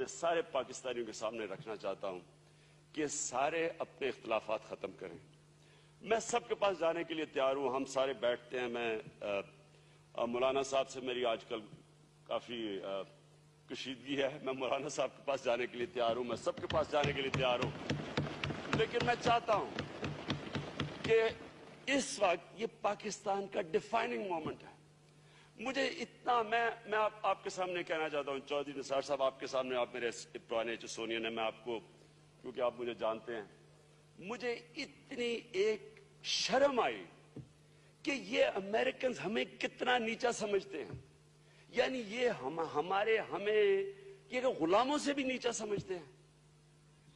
سارے پاکستانیوں کے سامنے رکھنا چاہتا ہوں کہ سارے اپنے اختلافات ختم کریں. میں سب کے پاس جانے کے لیے تیار ہوں. ہم سارے بیٹھتے ہیں. میں مولانا صاحب سے میری آج کل کافی کشیدگی ہے. میں مولانا صاحب کے پاس جانے کے لیے تیار ہوں. میں سب کے پاس جانے کے لیے تیار ہوں. لیکن میں چاہتا ہوں کہ اس وقت یہ پاکستان کا ڈیفائننگ مومنٹ ہے. مجھے اتنا میں آپ کے سامنے کہنا چاہتا ہوں. چودھری نثار صاحب آپ کے سامنے, آپ میرے پرانے سونین ہیں, میں آپ کو, کیونکہ آپ مجھے جانتے ہیں, مجھے اتنی ایک شرم آئی کہ یہ امریکنز ہمیں کتنا نیچا سمجھتے ہیں. یعنی یہ ہمیں یہ غلاموں سے بھی نیچا سمجھتے ہیں.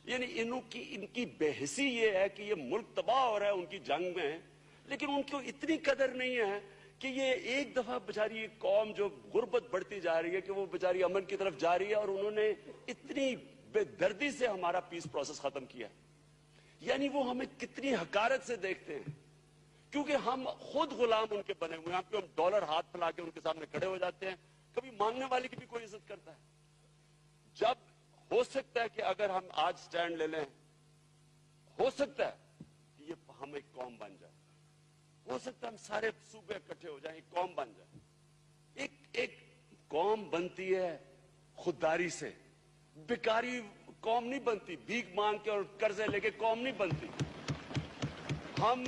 یعنی ان کی بے حسی یہ ہے کہ یہ ملک تباہ ہو رہا ہے ان کی جنگ میں, لیکن ان کو اتنی قدر نہیں ہے کہ یہ ایک دفعہ بیچاری ایک قوم جو غربت بڑھتی جا رہی ہے کہ وہ بیچاری امن کی طرف جا رہی ہے, اور انہوں نے اتنی بے دردی سے ہمارا پیس پروسیس ختم کیا. یعنی وہ ہمیں کتنی حقارت سے دیکھتے ہیں, کیونکہ ہم خود غلام ان کے بنے ہوئے ہیں. ہم ڈالر ہاتھ پھیلا کے ان کے سامنے کھڑے ہو جاتے ہیں. کبھی مانگنے والے کی بھی کوئی عزت کرتا ہے. جب ہو سکتا ہے کہ اگر ہم آج سٹینڈ لے لیں, ہو سکتا ہے کہ یہ ہم ایک قوم بن جائے, ہو سکتا ہے ہم سارے صوبے اکٹھے ہو جائیں, ایک قوم بن جائے. ایک قوم بنتی ہے خودداری سے, بیکاری قوم نہیں بنتی. بھیک مانگ کے اور قرضے لے کے قوم نہیں بنتی. ہم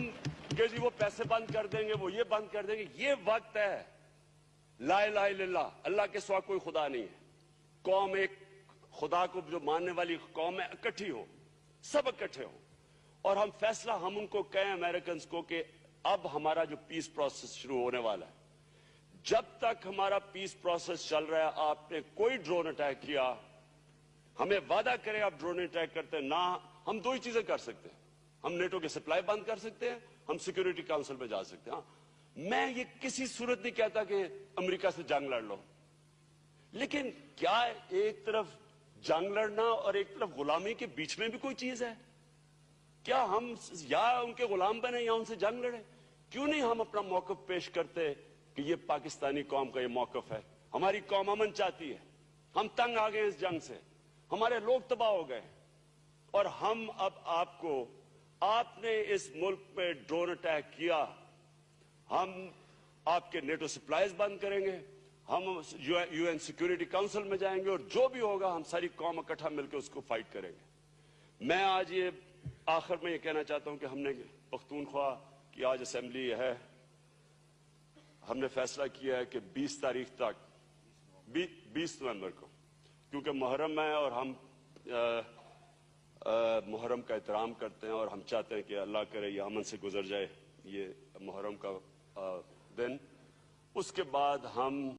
کہ جی وہ پیسے بند کر دیں گے, وہ یہ بند کر دیں گے. یہ وقت ہے لا الہ الا اللہ, اللہ کے سوا کوئی خدا نہیں ہے. قوم ایک خدا کو جو ماننے والی قوم ہے, اکٹھی ہو, سب اکٹھے ہوں, اور ہم فیصلہ ہم ان کو کہیں امریکنز کو کہ اب ہمارا جو پیس پروسیس شروع ہونے والا ہے, جب تک ہمارا پیس پروسیس چل رہا ہے, آپ نے کوئی ڈرون اٹیک کیا, ہمیں وعدہ کریں آپ ڈرون اٹیک کرتے ہیں نہ. ہم دو ہی چیزیں کر سکتے ہیں, ہم نیٹو کے سپلائی بند کر سکتے ہیں, ہم سیکیورٹی کاؤنسل میں جا سکتے ہیں. میں یہ کسی صورت نہیں کہتا کہ امریکہ سے جنگ لڑ لو, لیکن کیا ایک طرف جنگ لڑنا اور ایک طرف غلامی کے بیچ میں بھی کوئی چیز ہے؟ کیا ہم یا ان کے غلام بنے یا ان سے جنگ لڑے؟ کیوں نہیں ہم اپنا موقف پیش کرتے کہ یہ پاکستانی قوم کا یہ موقف ہے, ہماری قوم امن چاہتی ہے, ہم تنگ آ گئے اس جنگ سے, ہمارے لوگ تباہ ہو گئے, اور ہم اب آپ نے اس ملک پہ ڈرون اٹیک کیا, ہم آپ کے نیٹو سپلائیز بند کریں گے, ہم یو این سیکیورٹی کاؤنسل میں جائیں گے, اور جو بھی ہوگا ہم ساری قوم اکٹھا مل کے اس کو فائٹ کریں گے. میں آج یہ آخر میں یہ کہنا چاہتا ہوں کہ ہم نے پختونخوا کی آج اسمبلی ہے, ہم نے فیصلہ کیا ہے کہ 20 تاریخ تک, 20 نومبر کو, کیونکہ محرم ہے اور ہم محرم کا احترام کرتے ہیں, اور ہم چاہتے ہیں کہ اللہ کرے یہ امن سے گزر جائے یہ محرم کا دن. اس کے بعد ہم